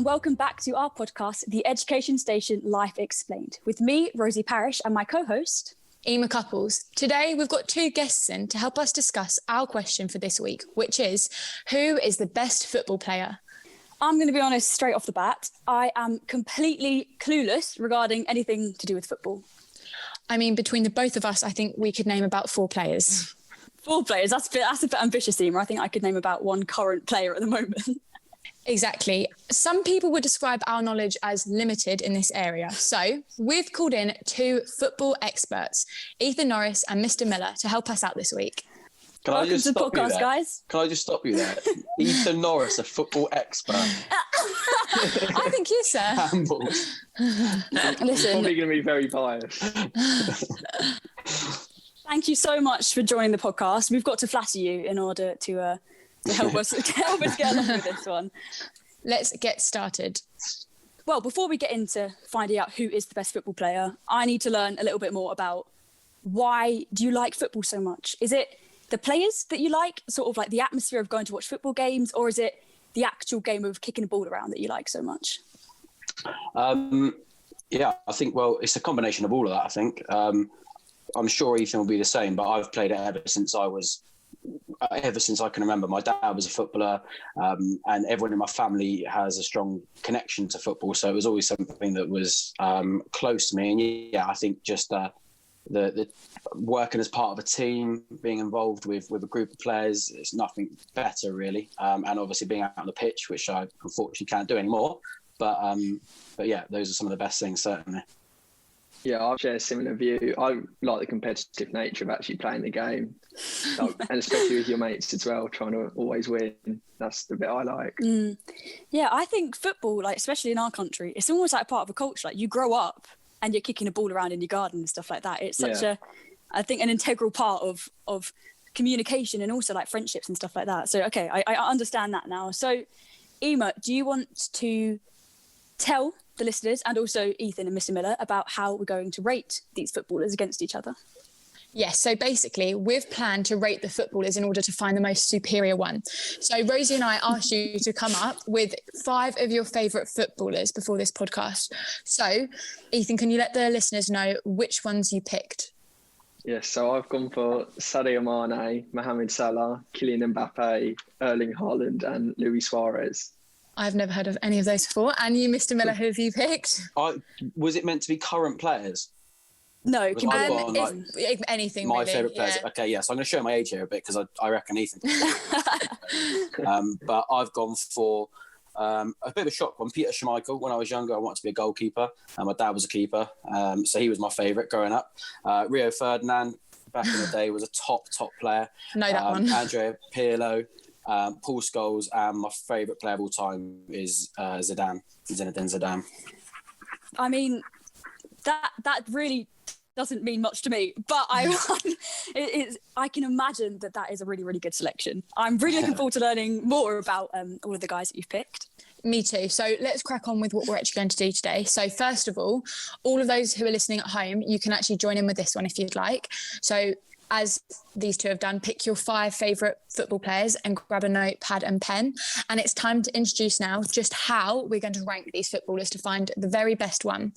welcome back to our podcast, The Education Station Life Explained, with me, Rosie Parish, and my co-host, Eima Couples. Today, we've got two guests in to help us discuss our question for this week, which is, who is the best football player? I'm going to be honest straight off the bat. I am completely clueless regarding anything to do with football. I mean, between the both of us, I think we could name about 4 players. 4 players? That's a bit ambitious, Eima. I think I could name about 1 current player at the moment. Exactly. Some people would describe our knowledge as limited in this area. So we've called in 2 football experts, Ethan Norris and Mr. Miller, to help us out this week. Welcome to the podcast, guys. Can I just stop you there? Ethan Norris, a football expert. I think you, sir. Hambles. Listen, Probably going to be very biased. Thank you so much for joining the podcast. We've got to flatter you in order to help us get along with this one. Let's get started. Well, before we get into finding out who is the best football player, I need to learn a little bit more about why do you like football so much? Is it the players that you like, sort of like the atmosphere of going to watch football games, or is it the actual game of kicking a ball around that you like so much? Yeah, I think, well, it's a combination of all of that, I think. I'm sure Ethan will be the same, but I've played it ever since I can remember. My dad was a footballer, and everyone in my family has a strong connection to football. So it was always something that was close to me. And yeah, I think just the working as part of a team, being involved with a group of players, it's nothing better really. And obviously being out on the pitch, which I unfortunately can't do anymore. But yeah, those are some of the best things, certainly. Yeah, I share a similar view. I like the competitive nature of actually playing the game, and especially with your mates as well, trying to always win. That's the bit I like. Yeah, I think football, like especially in our country, it's almost like part of a culture. Like you grow up and you're kicking a ball around in your garden and stuff like that. It's such I think, an integral part of communication and also like friendships and stuff like that. So, okay, I understand that now. So, Eima, do you want to tell the listeners and also Ethan and Mr. Miller about how we're going to rate these footballers against each other? Yes, so basically we've planned to rate the footballers in order to find the most superior one. So Rosie and I asked you to come up with 5 of your favourite footballers before this podcast. So Ethan, can you let the listeners know which ones you picked? Yes, so I've gone for Sadio Mane, Mohamed Salah, Kylian Mbappe, Erling Haaland and Luis Suarez. I've never heard of any of those before. And you, Mr. Miller, who have you picked? Was it meant to be current players? No, it can be anything. My really, favourite players. Yeah. Okay, yes, I'm going to show my age here a bit because I reckon Ethan. But I've gone for a bit of a shock one. Peter Schmeichel. When I was younger, I wanted to be a goalkeeper, and my dad was a keeper, so he was my favourite growing up. Rio Ferdinand, back in the day, was a top player. Know that one. Andrea Pirlo. Paul Scholes, and my favourite player of all time is Zinedine Zidane. I mean, that really doesn't mean much to me, but I can imagine that is a really, really good selection. I'm really looking forward to learning more about all of the guys that you've picked. Me too. So let's crack on with what we're actually going to do today. So first of all of those who are listening at home, you can actually join in with this one if you'd like. So as these 2 have done, pick your 5 favourite football players and grab a notepad and pen. And it's time to introduce now just how we're going to rank these footballers to find the very best one.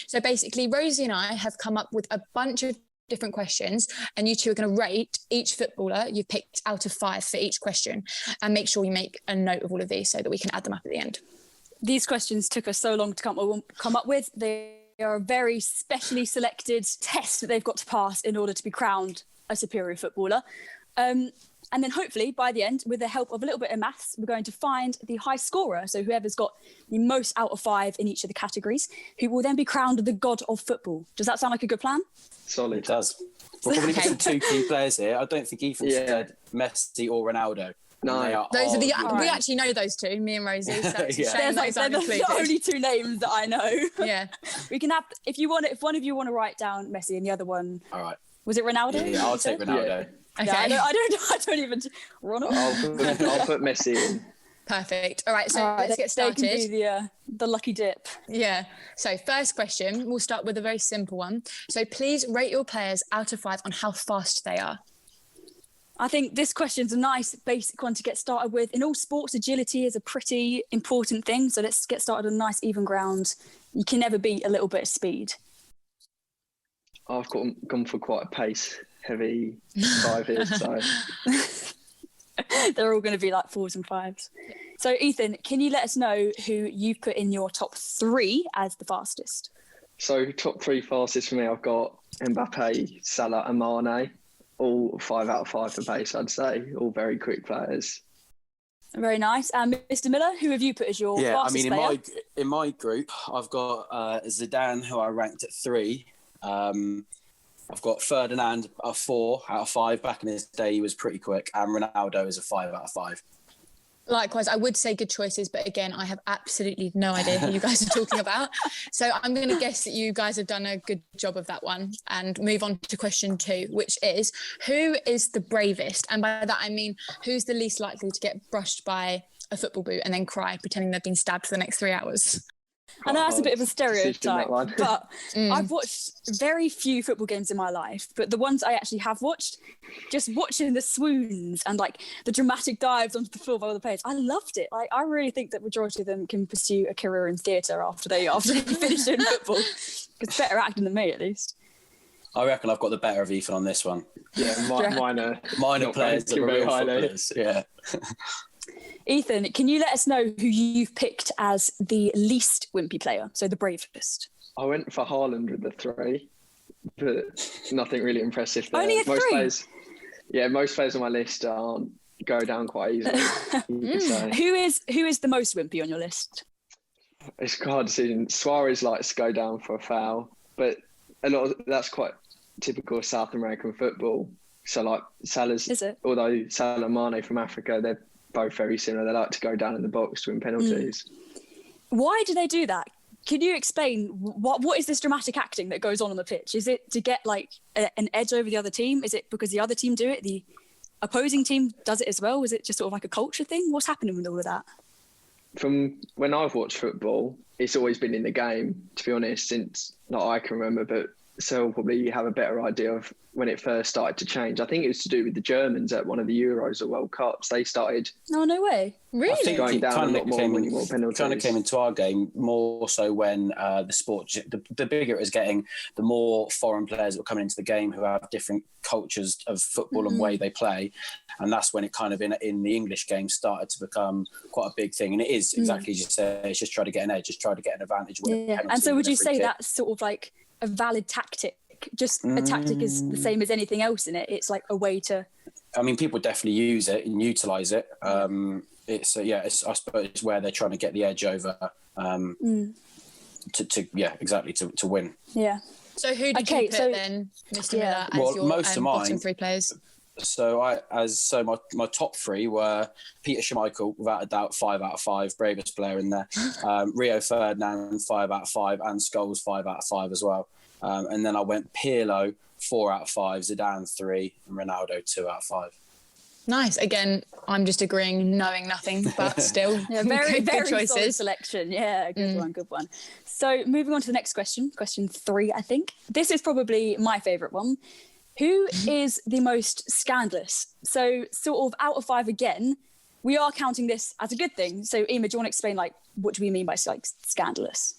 So basically, Rosie and I have come up with a bunch of different questions, and you 2 are going to rate each footballer you've picked out of 5 for each question, and make sure you make a note of all of these so that we can add them up at the end. These questions took us so long to come up with. They are a very specially selected test that they've got to pass in order to be crowned a superior footballer. And then hopefully by the end, with the help of a little bit of maths, we're going to find the high scorer. So whoever's got the most out of 5 in each of the categories, who will then be crowned the god of football. Does that sound like a good plan? Solid. It does. We're probably missing 2 key players here. I don't think Ethan said Messi or Ronaldo. No, those are we actually know those 2, me and Rosie. So it's they're the only 2 names that I know. Yeah, we can have if one of you want to write down Messi and the other one. All right. Was it Ronaldo? Yeah, I'll take Ronaldo. Yeah. Okay. Yeah, I don't even. Ronaldo. I'll put Messi in. Perfect. All right, so let's get started. They can be the lucky dip. Yeah. So first question, we'll start with a very simple one. So please rate your players out of 5 on how fast they are. I think this question's a nice basic one to get started with. In all sports, agility is a pretty important thing. So let's get started on a nice even ground. You can never beat a little bit of speed. I've gone for quite a pace-heavy 5 here, so... They're all going to be like 4s and 5s. So, Ethan, can you let us know who you've put in your top 3 as the fastest? So, top 3 fastest for me, I've got Mbappe, Salah and Mane. All 5 out of 5 for pace, I'd say. All very quick players. Very nice. And Mr. Miller, who have you put as your fastest player? in my group, I've got Zidane, who I ranked at 3. I've got Ferdinand a 4 out of 5. Back in his day, he was pretty quick. And Ronaldo is a 5 out of 5. Likewise, I would say good choices, but again, I have absolutely no idea who you guys are talking about. So I'm going to guess that you guys have done a good job of that one and move on to question 2, which is, who is the bravest? And by that, I mean, who's the least likely to get brushed by a football boot and then cry, pretending they've been stabbed for the next 3 hours? I know that's a bit of a stereotype, but I've watched very few football games in my life, but the ones I actually have watched, just watching the swoons and like the dramatic dives onto the floor by all the players, I loved it. Like, I really think that majority of them can pursue a career in theatre after they finish in football. It's better acting than me, at least. I reckon I've got the better of Ethan on this one. Yeah, mine are players that are real footballers. Yeah. Ethan, can you let us know who you've picked as the least wimpy player, so the bravest? I went for Haaland with the 3, but nothing really impressive there. Only a 3? Most players on my list go down quite easily. Who is the most wimpy on your list? It's a hard decision. Suarez likes to go down for a foul, but that's quite typical of South American football. So like although Salah and Mane from Africa, they're both very similar. They like to go down in the box to win penalties. Why do they do that? Can you explain what is this dramatic acting that goes on the pitch? Is it to get like an edge over the other team? Is it because the other team do it? The opposing team does it as well? Is it just sort of like a culture thing? What's happening with all of that? From when I've watched football, it's always been in the game, to be honest, since not I can remember, but so we'll probably have a better idea of when it first started to change. I think it was to do with the Germans at one of the Euros or World Cups. They started... No way. Really? I think going down a lot more, winning more penalties. Kind of came into our game more so when the sport, the bigger it was getting, the more foreign players that were coming into the game who have different cultures of football and way they play. And that's when it kind of, in the English game, started to become quite a big thing. And it is exactly as you say, it's just try to get an edge, just try to get an advantage. And so would you say that's sort of like a valid tactic? Just a tactic is the same as anything else in it. It's like a way to... I mean, people definitely use it and utilise it. It's I suppose it's where they're trying to get the edge over to win. Yeah. So who did you put then, Mr. Miller, as your most of mine, bottom 3 players? So my top 3 were Peter Schmeichel, without a doubt, 5 out of 5, bravest player in there. Rio Ferdinand, 5 out of 5, and Scholes, 5 out of 5 as well. And then I went Pirlo, 4 out of 5, Zidane 3, and Ronaldo 2 out of 5. Nice. Again, I'm just agreeing, knowing nothing, but still, very good choices. Solid selection. Yeah, good one. So moving on to the next question 3, I think. This is probably my favourite one. Who is the most scandalous? So sort of out of 5 again, we are counting this as a good thing. So Eima, do you want to explain what do we mean by like scandalous?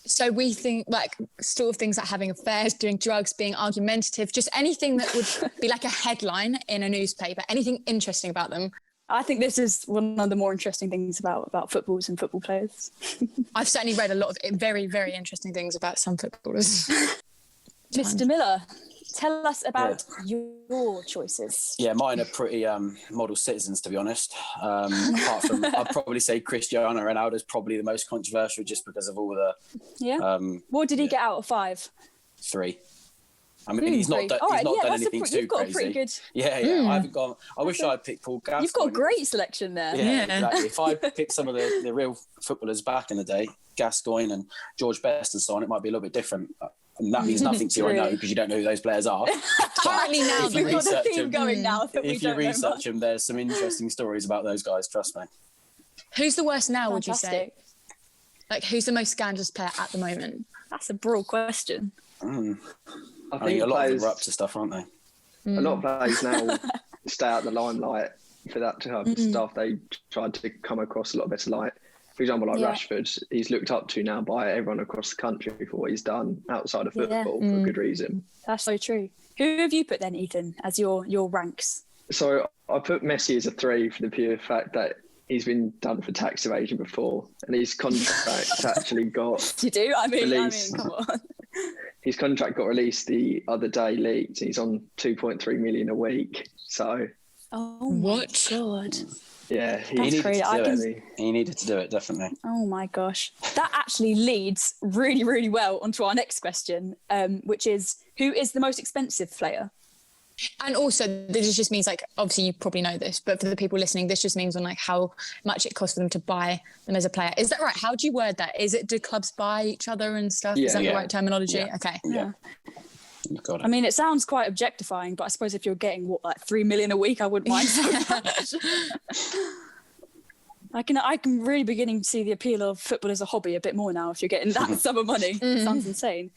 So we think like sort of things like having affairs, doing drugs, being argumentative, just anything that would be like a headline in a newspaper, anything interesting about them. I think this is one of the more interesting things about footballs and football players. I've certainly read a lot of very, very interesting things about some footballers. Mr. Miller, tell us about your choices. Yeah, mine are pretty model citizens, to be honest. Apart from, I'd probably say Cristiano Ronaldo is probably the most controversial just because of all the... Yeah? What did he get out of 5? 3. I mean, he's not done anything too crazy. Pretty good... I haven't gone... I wish I had picked Paul Gascoigne. You've got a great selection there. Yeah, exactly. If I picked some of the real footballers back in the day, Gascoigne and George Best and so on, it might be a little bit different. And that means nothing to you, I know, because you don't know who those players are. Apparently now, if you've got the theme going now. If you research them, there's some interesting stories about those guys, trust me. Who's the worst now, would you say? Like, who's the most scandalous player at the moment? That's a broad question. I think a lot of them are up to stuff, aren't they? A lot of players now stay out the limelight for that type of stuff. They tried to come across a lot better light. For example, like Rashford, he's looked up to now by everyone across the country for what he's done outside of football for good reason. That's so true. Who have you put then, Ethan, as your ranks? So I put Messi as a 3 for the pure fact that he's been done for tax evasion before, and his contract actually got You do? I mean, come on. His contract got released the other day, leaked. He's on 2.3 million a week. So, oh my God. Yeah, he needed to do it, definitely. Oh my gosh. That actually leads really, really well onto our next question, which is, who is the most expensive player? And also, this just means, like, obviously you probably know this, but for the people listening, this just means on like how much it costs for them to buy them as a player. Is that right? How do you word that? Do clubs buy each other and stuff? Is that the right terminology? Yeah. Okay. Yeah. Got it. I mean, it sounds quite objectifying, but I suppose if you're getting like 3 million a week, I wouldn't mind so much. I can really beginning to see the appeal of football as a hobby a bit more now. If you're getting that sum of money, sounds insane.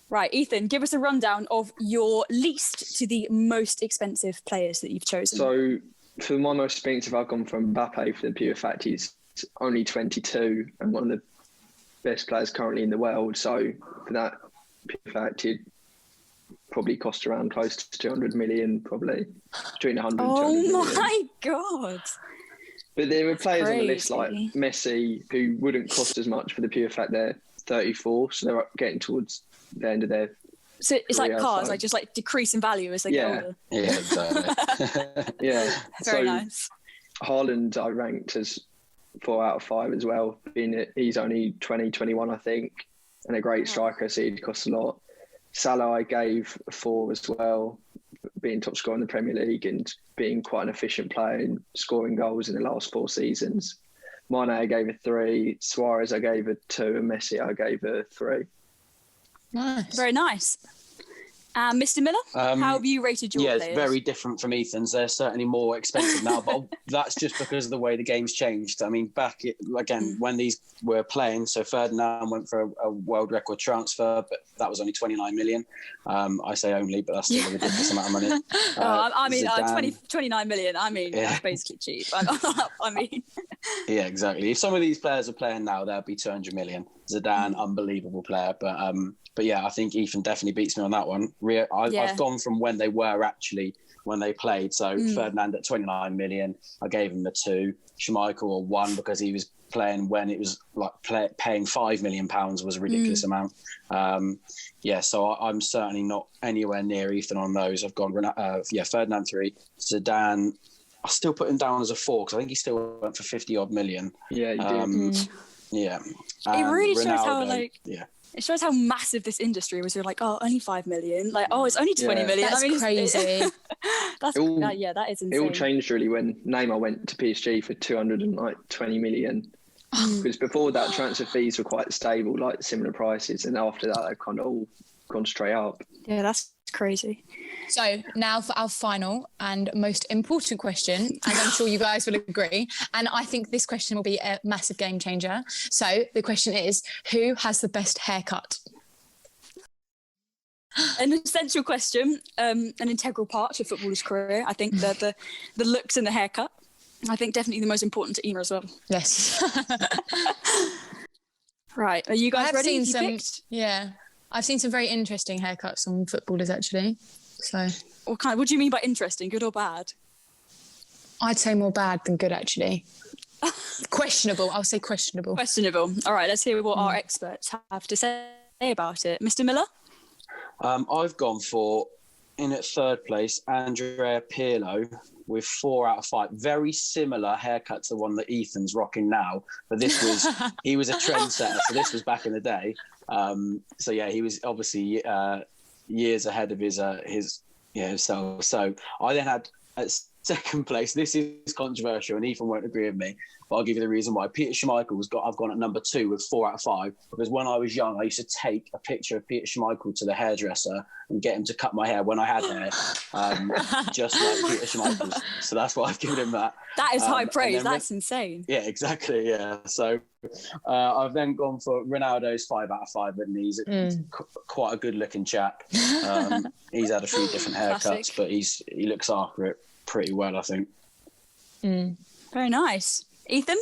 Right, Ethan, give us a rundown of your least to the most expensive players that you've chosen. So for my most expensive, I've gone for Mbappe for the pure fact he's only 22 and one of the best players currently in the world. So for that pure fact, he'd probably cost around close to 200 million, probably between 100 and 200 million. Oh my God. But there were players on the list like Messi who wouldn't cost as much for the pure fact they're 34, so they're getting towards the end of their So it's career, like cars, like just like decrease in value as they get older. Yeah, exactly. Yeah. Very nice. Haaland I ranked as 4 out of 5 as well, being that he's only 20, 21, I think, and a great striker, so he'd cost a lot. Salah I gave a 4 as well, being top scorer in the Premier League and being quite an efficient player and scoring goals in the last 4 seasons. Mane I gave a 3, Suarez I gave a 2, and Messi I gave a 3. Nice. Very nice. Mr. Miller, how have you rated your players? Yeah, it's very different from Ethan's. They're certainly more expensive now, but that's just because of the way the game's changed. I mean, when these were playing, so Ferdinand went for a world record transfer, but that was only 29 million. I say only, but that's still a ridiculous amount of money. 29 million. I mean, that's basically cheap. I mean, yeah, exactly. If some of these players are playing now, there'd be 200 million. Zidane, unbelievable player, but yeah, I think Ethan definitely beats me on that one. I've gone from when they played. So Ferdinand at 29 million, I gave him a 2. Schmeichel a 1 because he was playing when it was like paying £5 million was a ridiculous amount. So I'm certainly not anywhere near Ethan on those. I've gone Ferdinand 3, Zidane. I still put him down as a 4 because I think he still went for 50 odd million. Yeah, he did. Yeah, it really shows Ronaldo, how it shows how massive this industry was. We're like, oh, only 5 million. Like, oh, it's only 20 million. That's crazy. That is insane. It all changed really when Neymar went to PSG for 220 million. Because before that, transfer fees were quite stable, like similar prices, and after that, they've kind of all gone straight up. Yeah, that's crazy. So now for our final and most important question, and I'm sure you guys will agree, and I think this question will be a massive game changer. So the question is, who has the best haircut? An essential question, an integral part to a footballer's career. I think the looks and the haircut. I think definitely the most important to Eima as well. Yes. Right. Are you guys ready? I've seen some very interesting haircuts on footballers actually. So what do you mean by interesting? Good or bad? I'd say more bad than good actually. Questionable. I'll say questionable. Questionable. All right, let's hear what our experts have to say about it. Mr. Miller? I've gone for, in at 3rd place, Andrea Pirlo with 4 out of 5. Very similar haircut to the one that Ethan's rocking now, but this was he was a trendsetter, so this was back in the day. He was obviously years ahead of himself. So I then had at 2nd place. This is controversial, and Ethan won't agree with me, but I'll give you the reason why. Peter Schmeichel I've gone at number 2 with 4 out of 5 because when I was young, I used to take a picture of Peter Schmeichel to the hairdresser and get him to cut my hair when I had hair, just like Peter Schmeichel's. So that's why I've given him that. That is high praise. That's insane. Yeah, exactly. Yeah. So I've then gone for Ronaldo's 5 out of 5, and he's quite a good-looking chap. He's had a few different haircuts, but he looks after it pretty well, I think. Very nice. Ethan?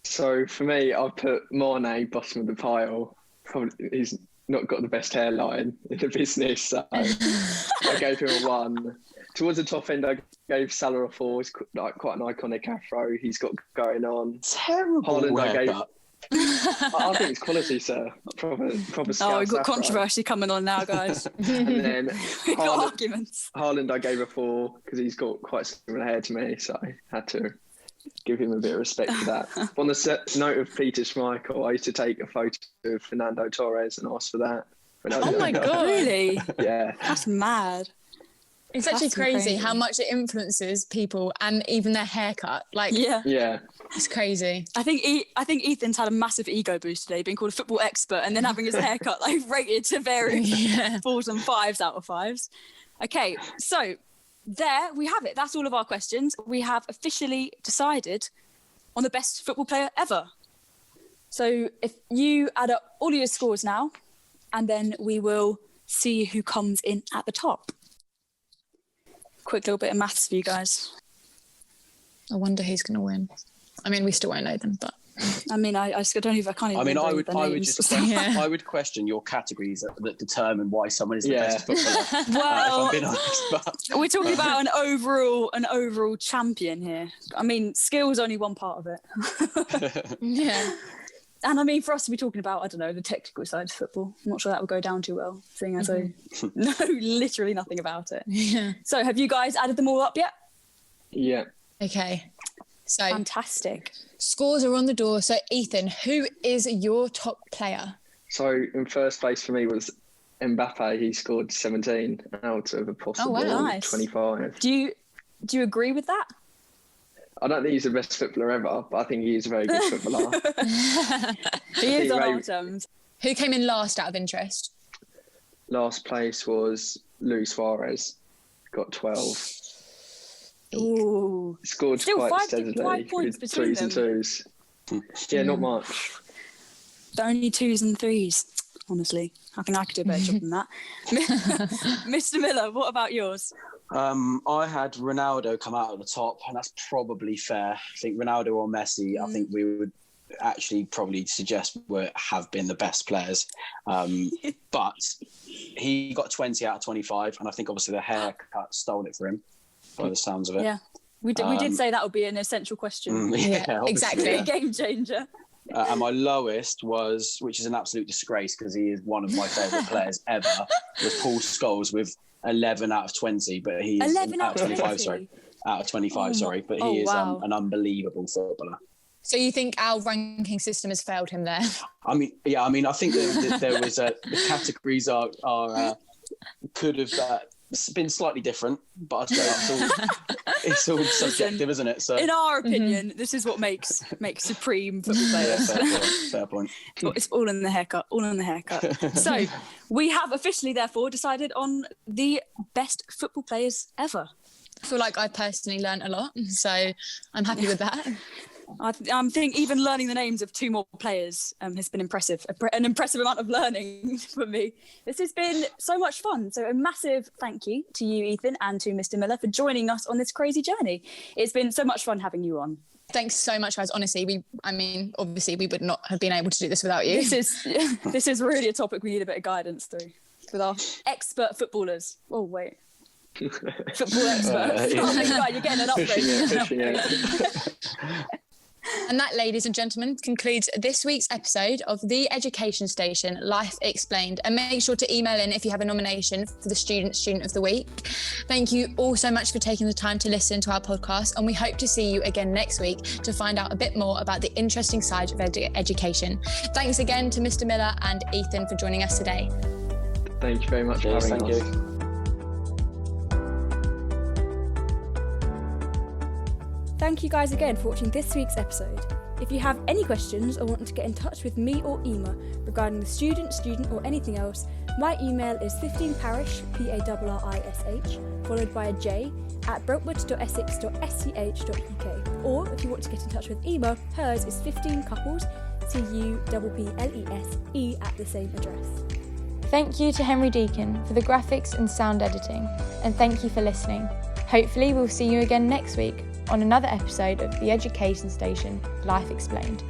So for me, I've put Mane bottom of the pile. Probably he's not got the best hairline in the business, so I gave him a 1. Towards the top end, I gave Salah a 4. He's like quite an iconic afro he's got going on. Terrible haircut. I think it's quality, sir. Proper Oh, we've got controversy coming on now, guys. And then We've got arguments. Haaland, I gave a 4 because he's got quite similar hair to me, so I had to give him a bit of respect for that. On the note of Peter Schmeichel, I used to take a photo of Fernando Torres and ask for that. Oh my God. Really? Yeah. That's mad. It's actually crazy how much it influences people and even their haircut. Like, yeah, it's crazy. I think Ethan's had a massive ego boost today, being called a football expert and then having his haircut like rated to varying 4s and 5s out of 5s. Okay, so there we have it. That's all of our questions. We have officially decided on the best football player ever. So if you add up all of your scores now, and then we will see who comes in at the top. Quick little bit of maths for you guys. I wonder who's going to win. I mean, we still won't know them, but I mean, I can't even. I mean, I would names. just I would question your categories that determine why someone is the best footballer. Well, if I'm being honest, but we're talking about an overall champion here. I mean, skill's only one part of it. yeah. And I mean, for us to be talking about, I don't know, the technical side of football, I'm not sure that would go down too well, seeing as I know literally nothing about it. Yeah. So have you guys added them all up yet? Yeah. Okay. So fantastic. Scores are on the door. So Ethan, who is your top player? So in first place for me was Mbappe. He scored 17 out of a possible 25. Do you agree with that? I don't think he's the best footballer ever, but I think he is a very good footballer. He is on our terms. Who came in last out of interest? Last place was Luis Suarez. Got 12. Ooh. Scored Still quite steadily 5 points with between 3s and 2s. Yeah, not much. They're only 2s and 3s, honestly. I think I could do a better job than that. Mr. Miller, what about yours? I had Ronaldo come out at the top, and that's probably fair. I think Ronaldo or Messi, I think we would actually probably suggest have been the best players. But he got 20 out of 25, and I think obviously the haircut stole it for him, by the sounds of it. Yeah, we did say that would be an essential question. Yeah, exactly. A game changer. And my lowest was, which is an absolute disgrace because he is one of my favourite players ever, was Paul Scholes with 11 out of 20, but he is 11 out of 25, sorry. Out of 25, sorry, but he is an unbelievable footballer. So you think our ranking system has failed him there? I mean, I think that there was the categories could have been slightly different, but I'd say it's all subjective, isn't it? So, in our opinion, this is what makes supreme football players. Fair point. It's all in the haircut. So we have officially, therefore, decided on the best football players ever. I feel like I personally learned a lot, so I'm happy with that. I think even learning the names of 2 more players has been impressive. An impressive amount of learning for me. This has been so much fun. So a massive thank you to you, Ethan, and to Mr. Miller for joining us on this crazy journey. It's been so much fun having you on. Thanks so much, guys. Honestly, obviously we would not have been able to do this without you. This is really a topic we need a bit of guidance through with our expert footballers. Oh, wait. Football experts. Oh my God, you're getting an upgrade. And that, ladies and gentlemen, concludes this week's episode of The Education Station, Life Explained. And make sure to email in if you have a nomination for the Student of the Week. Thank you all so much for taking the time to listen to our podcast. And we hope to see you again next week to find out a bit more about the interesting side of education. Thanks again to Mr. Miller and Ethan for joining us today. Thank you very much for having us. Thank you. Thank you guys again for watching this week's episode. If you have any questions or want to get in touch with me or Eima regarding the student or anything else, my email is 15parish, PARRISH, followed by a J, at brentwood.essex.sch.uk. Or if you want to get in touch with Eima, hers is 15couples, CUPPLESE, at the same address. Thank you to Henry Deacon for the graphics and sound editing, and thank you for listening. Hopefully we'll see you again next week on another episode of the Education Station Life Explained.